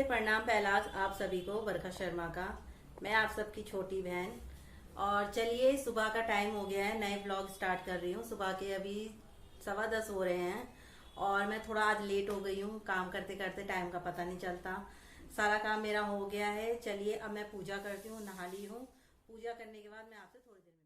प्रणाम पहलाज आप सभी को, बरखा शर्मा का। मैं आप सबकी छोटी बहन। और चलिए, सुबह का टाइम हो गया है, नए ब्लॉग स्टार्ट कर रही हूँ। सुबह के अभी 10:15 हो रहे हैं और मैं थोड़ा आज लेट हो गई हूँ। काम करते करते टाइम का पता नहीं चलता। सारा काम मेरा हो गया है। चलिए अब मैं पूजा करती हूँ, नहा ली हूँ। पूजा करने के बाद मैं आपसे थोड़ी देर में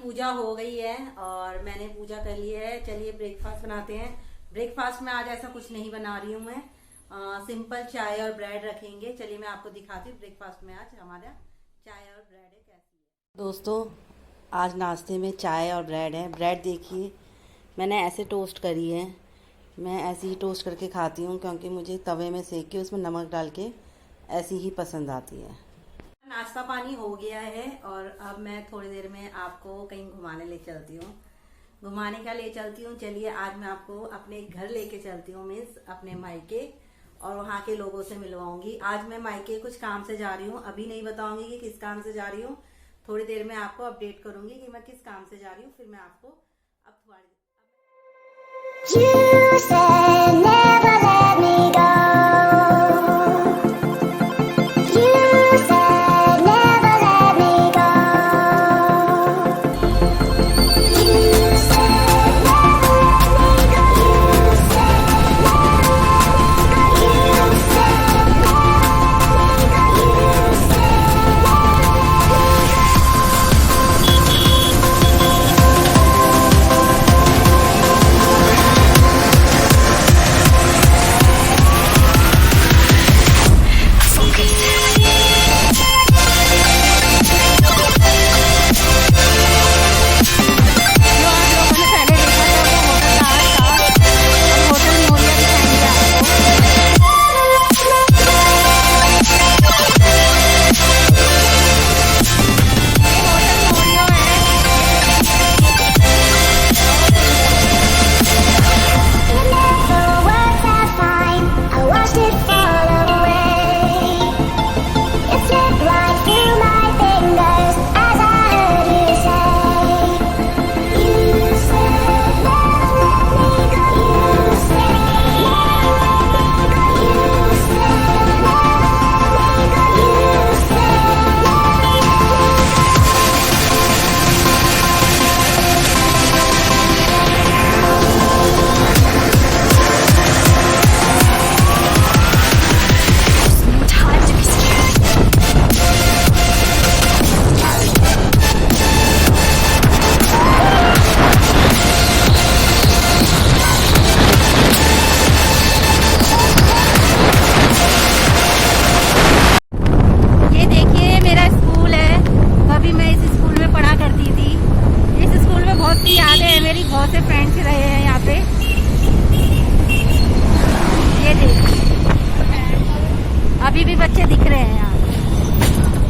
पूजा हो गई है और मैंने पूजा कर ली है। चलिए ब्रेकफास्ट बनाते हैं। ब्रेकफास्ट में आज ऐसा कुछ नहीं बना रही हूँ मैं, सिंपल चाय और ब्रेड रखेंगे। चलिए मैं आपको दिखाती हूँ ब्रेकफास्ट में आज हमारा चाय और ब्रेड है कैसी है। दोस्तों, आज नाश्ते में चाय और ब्रेड है। ब्रेड देखिए मैंने ऐसे टोस्ट करी है। मैं ऐसे ही टोस्ट करके खाती हूँ क्योंकि मुझे तवे में सेक के उसमें नमक डाल के ऐसी ही पसंद आती है। नाश्ता पानी हो गया है और अब मैं थोड़ी देर में आपको कहीं घुमाने ले चलती हूँ। घुमाने का ले चलती हूँ, चलिए आज मैं आपको अपने घर लेके चलती हूँ, मीन्स अपने मायके, और वहाँ के लोगों से मिलवाऊंगी। आज मैं मायके कुछ काम से जा रही हूँ, अभी नहीं बताऊंगी कि किस काम से जा रही हूँ। थोड़ी देर में आपको अपडेट करूंगी कि मैं किस काम से जा रही हूँ। फिर मैं आपको अब थोड़ी You said never let me go. You said never let me go. You said never let me go. You said never let me go. You said never let me go. You बहुत से friends रहे हैं यहाँ पे। ये देखिए अभी भी बच्चे दिख रहे हैं यहाँ।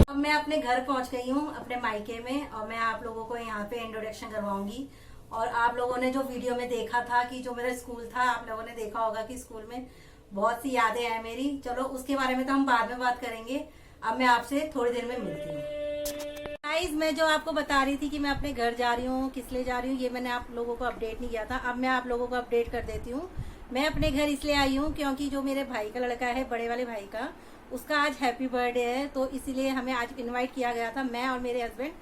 अब मैं अपने घर पहुँच गई हूँ, अपने मायके में, और मैं आप लोगों को यहाँ पे इंट्रोडक्शन करवाऊंगी। और आप लोगों ने जो वीडियो में देखा था कि जो मेरा स्कूल था, आप लोगों ने देखा होगा कि स्कूल में बहुत सी यादें हैं मेरी। चलो उसके बारे में तो हम बाद में बात करेंगे। अब मैं आपसे थोड़ी देर में मिलती हूँ। गाइस, मैं जो आपको बता रही थी कि मैं अपने घर जा रही हूँ, किस लिए जा रही हूँ, ये मैंने आप लोगों को अपडेट नहीं किया था। अब मैं आप लोगों को अपडेट कर देती हूँ। मैं अपने घर इसलिए आई हूँ क्योंकि जो मेरे भाई का लड़का है, बड़े वाले भाई का, उसका आज हैप्पी बर्थडे है। तो इसीलिए हमें आज इन्वाइट किया गया था। मैं और मेरे हस्बैंड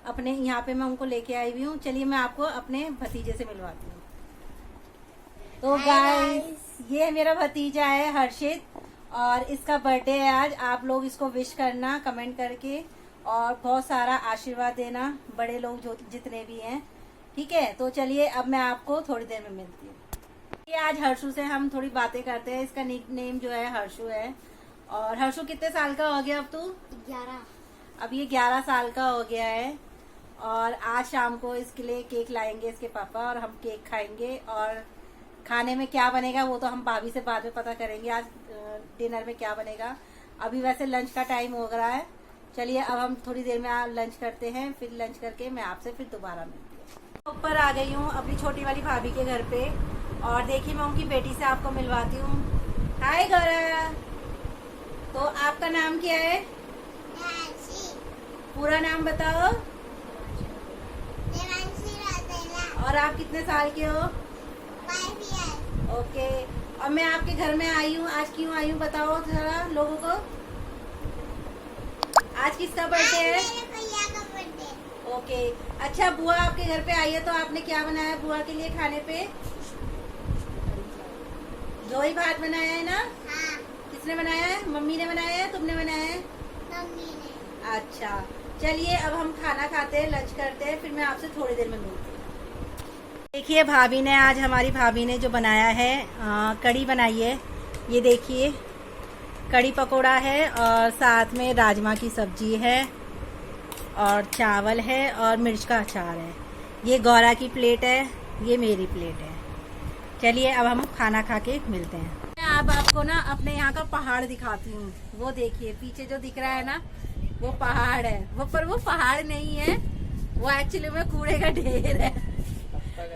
अपने यहाँ पे मैं उनको लेके आई हुई हूँ। चलिए मैं आपको अपने भतीजे से मिलवाती हूँ। तो गाइस, ये मेरा भतीजा है हर्षित, और इसका बर्थडे है आज। आप लोग इसको विश करना कमेंट करके, और बहुत सारा आशीर्वाद देना, बड़े लोग जो जितने भी हैं, ठीक है। तो चलिए अब मैं आपको थोड़ी देर में मिलती हूँ। ये आज हर्षु से हम थोड़ी बातें करते हैं। इसका निक नेम जो है हर्षु है। और हर्षु कितने साल का हो गया अब तू? 11। अब ये 11 साल का हो गया है। और आज शाम को इसके लिए केक लाएंगे इसके पापा, और हम केक खाएंगे और खाने में क्या बनेगा वो तो हम भाभी से बाद में पता करेंगे आज डिनर में क्या बनेगा। अभी वैसे लंच का टाइम हो रहा है। चलिए अब हम थोड़ी देर में लंच करते हैं, फिर लंच करके मैं आपसे फिर दोबारा मिलती हूँ। ऊपर आ गई हूँ अपनी छोटी वाली भाभी के घर पे और देखिए मैं उनकी बेटी से आपको मिलवाती हूँ। हाय गौरा, तो आपका नाम क्या है? पूरा नाम बताओ। और आप कितने साल के हो? 5 years। ओके, और मैं आपके घर में आई हूँ, आज क्यों आई हूँ बताओ जरा लोगों को। आज किसका बर्थडे है? मेरे भैया का बर्थडे। ओके, अच्छा बुआ आपके घर पे आई है तो आपने क्या बनाया बुआ के लिए खाने पे? दही भात बनाया है ना? हाँ, किसने बनाया है? मम्मी ने बनाया है, तुमने बनाया है? मम्मी ने। अच्छा, चलिए अब हम खाना खाते हैं, लंच करते हैं, फिर मैं आपसे थोड़ी देर में मिलती हूँ। देखिए भाभी ने, आज हमारी भाभी ने जो बनाया है कढ़ी बनाई है। ये देखिए कढ़ी पकोड़ा है और साथ में राजमा की सब्जी है और चावल है और मिर्च का अचार है। ये गौरा की प्लेट है, ये मेरी प्लेट है। चलिए अब हम खाना खा के मिलते हैं। मैं अब आपको ना अपने यहाँ का पहाड़ दिखाती हूँ। वो देखिए पीछे जो दिख रहा है ना वो पहाड़ है, वो पर वो पहाड़ नहीं है, वो एक्चुअली में कूड़े का ढेर है।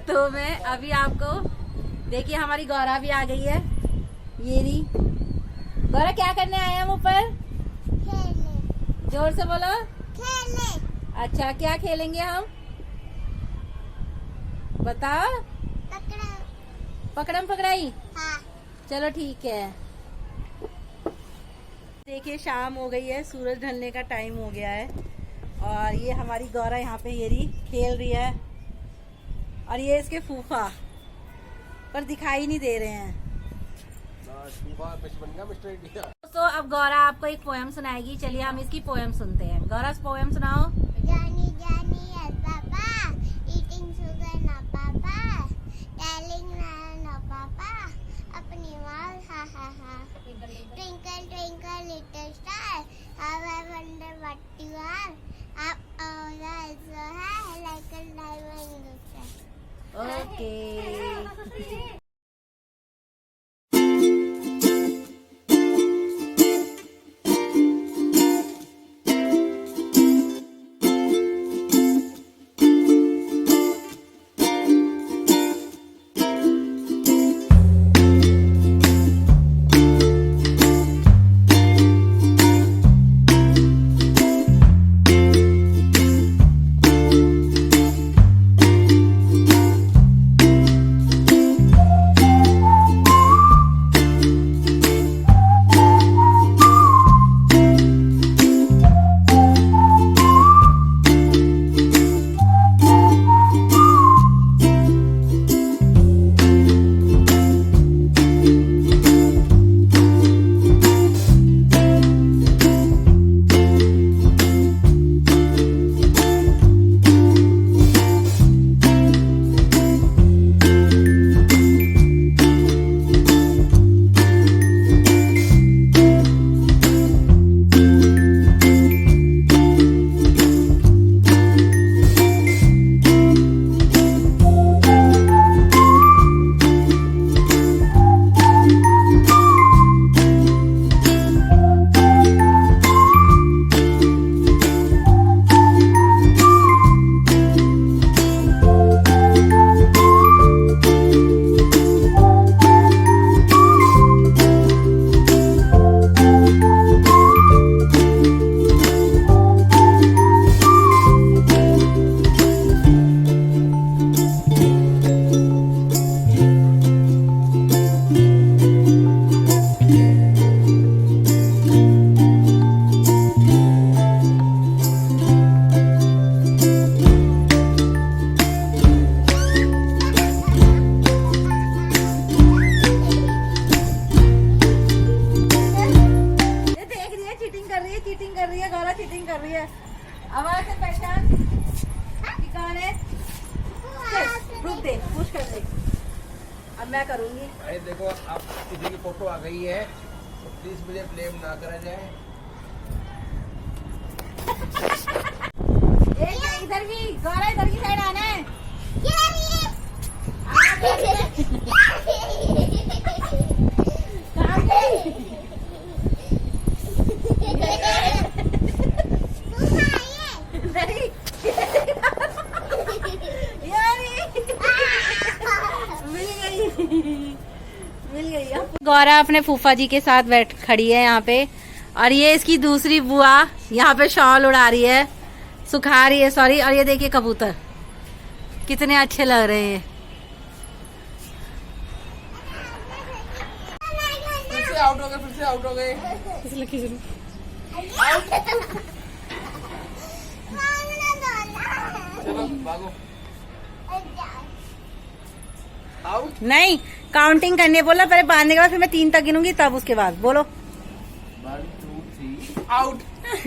तो मैं अभी आपको, देखिए हमारी गौरा भी आ गई है। ये रही गौरा, क्या करने आए हम ऊपर? खेलने। जोर से बोलो। खेलने। अच्छा, क्या खेलेंगे हम बताओ? पकड़ा। पकड़म पकड़ाई। हाँ। चलो ठीक है। देखिए शाम हो गई है, सूरज ढलने का टाइम हो गया है और ये हमारी गौरा यहाँ पे ये रही खेल रही है और ये इसके फूफा पर दिखाई नहीं दे रहे हैं। तो अब गौरा आपको एक पोएम सुनाएगी। चलिए हम इसकी पोएम सुनते हैं। गौरा पोएम सुनाओ। Johnny, Johnny, yes, Papa. Eating sugar, no, Papa. Telling lie, no, Papa. अपनी माँ, ha, ha, ha. Twinkle, twinkle, little star. How I wonder what you are. Up all the so high, like a diamond in the sky. Okay. आवाज से पहचान कि कौन है। चल, रुक दे, पुश कर दे। अब मैं करूंगी। अरे देखो आप किसी की फोटो आ गई है तो प्लीज मुझे ब्लेम ना करा जाए। एक इधर भी गौरा, इधर की साइड आना है। ये मिल गई है। गौरा अपने फूफा जी के साथ बैठ खड़ी है यहाँ पे, और ये इसकी दूसरी बुआ यहाँ पे शॉल उड़ा रही है, सुखा रही है सॉरी। और ये देखिए कबूतर कितने अच्छे लग रहे हैं। फिर से आउट हो गए, फिर से आउट हो गए। चलो भागो। आउट। नहीं, काउंटिंग करने बोला, पहले बांधने के बाद फिर मैं 3 तक गिनूंगी, तब उसके बाद बोलो। 1 2 3 आउट।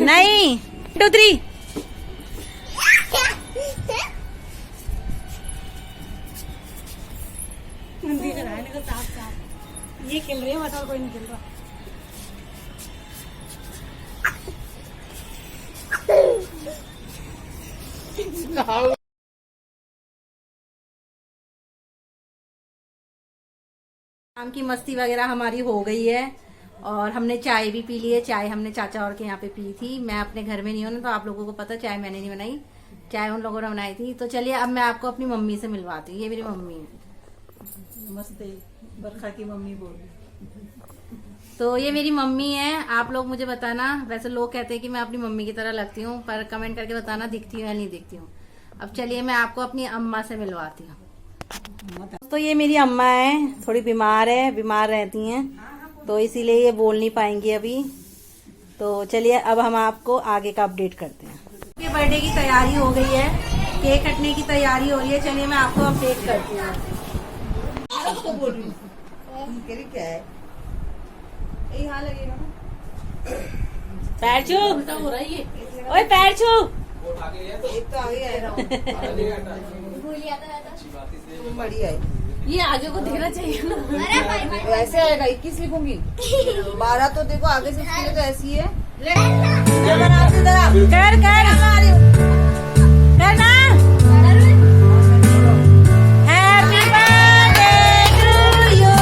नहीं, 2 3। ये खेल रही है, मतलब कोई नहीं खेल रहा। शाम की मस्ती वगैरह हमारी हो गई है, और हमने चाय भी पी ली है। चाय हमने चाचा और के यहाँ पे पी थी। मैं अपने घर में नहीं हूँ ना, तो आप लोगों को पता, चाय मैंने नहीं बनाई, चाय उन लोगों ने बनाई थी। तो चलिए अब मैं आपको अपनी मम्मी से मिलवाती हूँ। ये मेरी मम्मी है। नमस्ते, बरखा की मम्मी बोल रही। तो ये मेरी मम्मी है। आप लोग मुझे बताना, वैसे लोग कहते हैं कि मैं अपनी मम्मी की तरह लगती हूँ, पर कमेंट करके बताना दिखती हूँ या नहीं दिखती हूँ। अब चलिए मैं आपको अपनी अम्मा से मिलवाती हूँ। तो ये मेरी अम्मा है, थोड़ी बीमार है, बीमार रहती हैं, तो इसीलिए ये बोल नहीं पाएंगी अभी। तो चलिए अब हम आपको आगे का अपडेट करते हैं। ये बर्थडे की तैयारी हो गई है, केक कटने की तैयारी हो रही है। चलिए मैं आपको अपडेट करती हूँ। उसको बोल रही हूँ क्या है, यहाँ लगेगा ना। पैर छू, हो रहा है ये। ओए पैर छू। एक तो आगे आएगा, बढ़िया है। ये आगे को दिखना चाहिए ना। ऐसे आएगा, 21 लिखूंगी। 12 तो देखो आगे से, उसके लिए तो ऐसी है। कर करना। Happy birthday to you,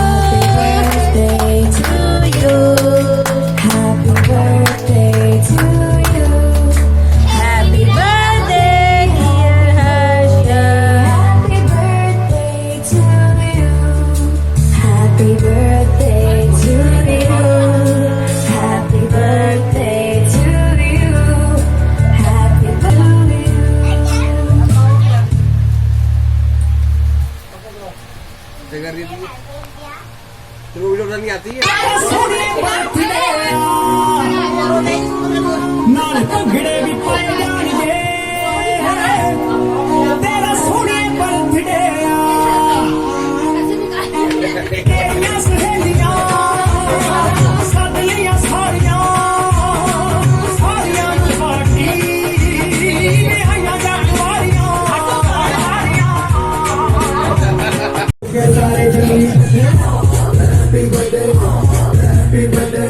Happy birthday to you. Happy birthday dear Harsha. Happy birthday to you. Happy birthday to you. Happy birthday to you. Happy birthday कर रही थी तुमको वीडियो बनानी आती है? ਨਾਲ ਭੰਗੜੇ ਵੀ ਪਾਏ ਜਾਣਗੇ ਤੇਰਾ ਸੋਹਣੇ ਬਰਥਡੇ ਤੇਰੀਆਂ ਸਹੇਲੀਆਂ ਸੱਦ ਲਈਆਂ ਸਾਰੀਆਂ ਸਾਰੀਆਂ ਨੂੰ ਪਾਰਟੀ ਆਈਆਂ ਜਾਣ ਵਾਲੀਆਂ ਕੇ ਸਾਰੇ ਜਣੀ ਹੈਪੀ ਬਰਥਡੇ ਹੈਪੀ ਬਰਥਡੇ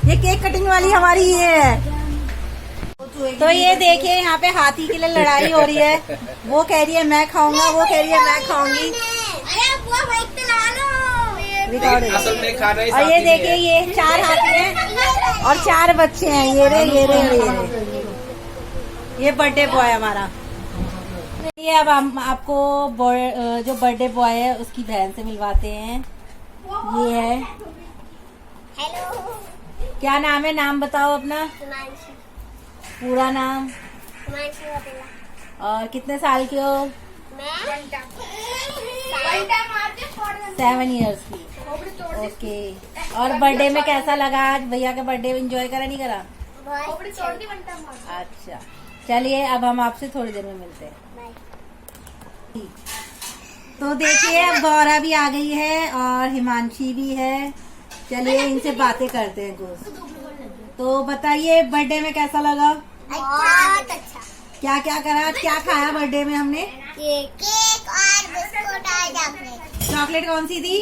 ये केक कटिंग वाली हमारी ये है। तो ये देखिए यहाँ पे हाथी के लिए लड़ाई हो रही है। वो कह रही है मैं खाऊंगा, वो कह रही है मैं खाऊंगी। रिकॉर्ड है। असल में खाना ही और ये देखिए ये 4 हाथी हैं और 4 बच्चे हैं। ये रे ये बर्थडे बॉय हमारा। ये अब हम आपको जो बर्थडे बॉय है उसकी बहन से मिलवाते हैं। ये है, हेलो, क्या नाम है? नाम बताओ अपना हिमांशु। पूरा नाम। हिमांशु अकेला। और कितने साल के हो? मैं 7 इयर्स की। ओके। और बर्थडे में कैसा लगा आज? भैया का बर्थडे एंजॉय करा नहीं करा? अच्छा चलिए अब हम आपसे थोड़ी देर में मिलते हैं। तो देखिए अब गौरा भी आ गई है और हिमांशी भी है। चलिए इनसे बातें करते हैं कुछ। तो बताइए बर्थडे में कैसा लगा? बहुत अच्छा। क्या क्या करा, क्या खाया बर्थडे में हमने? केक और बिस्कुट और चॉकलेट। चॉकलेट कौन सी थी?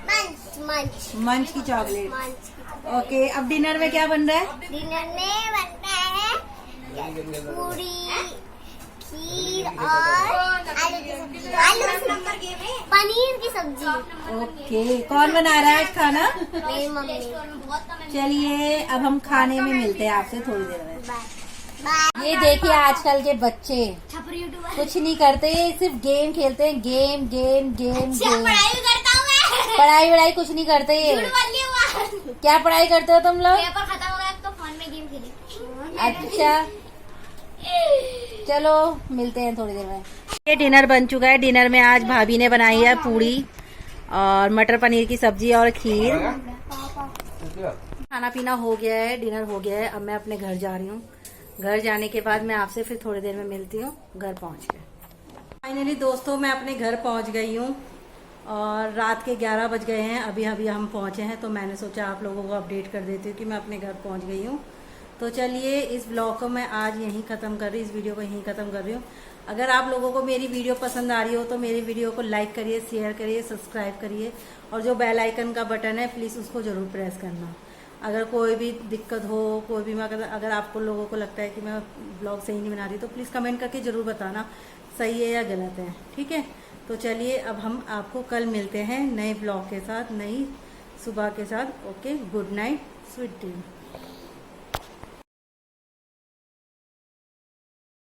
मंच मंच मंच की चॉकलेट। मंच। ओके, अब डिनर में क्या बन रहा है? डिनर में बनता है पूरी, खीर और आलू की सब्जी, पनीर की सब्जी। ओके, कौन बना रहा है आज खाना? मेरी मम्मी। चलिए अब हम खाने में मिलते हैं आपसे थोड़ी देर में। बाय। ये देखिए आजकल के बच्चे छपरी यूट्यूबर। कुछ नहीं करते, सिर्फ गेम खेलते हैं। Game game game game. पढ़ाई भी करता हूँ मैं। पढ़ाई वढ़ाई कुछ नहीं करते ये। झूठ बोल लिया हुआ। क्या पढ़ाई करते हो तुम लोग? पेपर खत्म हो गया तो फोन में गेम खेले। अच्छा चलो मिलते हैं थोड़ी देर में। ये डिनर बन चुका है। डिनर में आज भाभी ने बनाई है पूरी और मटर पनीर की सब्जी और खीर। खाना पीना हो गया है, डिनर हो गया है। अब मैं अपने घर जा रही हूँ। घर जाने के बाद मैं आपसे फिर थोड़ी देर में मिलती हूँ घर पहुँच के। फाइनली दोस्तों मैं अपने घर पहुँच गई हूँ और रात के 11 बज गए हैं। अभी अभी हम पहुँचे हैं तो मैंने सोचा आप लोगों को अपडेट कर देती हूँ कि मैं अपने घर पहुँच गई हूँ। तो चलिए इस ब्लॉग को मैं आज यहीं ख़त्म कर रही हूँ, इस वीडियो को यहीं ख़त्म कर रही हूँ। अगर आप लोगों को मेरी वीडियो पसंद आ रही हो तो मेरी वीडियो को लाइक करिए, शेयर करिए, सब्सक्राइब करिए और जो बेल आइकन का बटन है प्लीज़ उसको ज़रूर प्रेस करना। अगर कोई भी दिक्कत हो, कोई भी अगर आपको लोगों को लगता है कि मैं ब्लॉग सही नहीं बना रही तो प्लीज़ कमेंट करके ज़रूर बताना सही है या गलत है, ठीक है। तो चलिए अब हम आपको कल मिलते हैं नए ब्लॉग के साथ, नई सुबह के साथ। Okay, good night, sweet dream.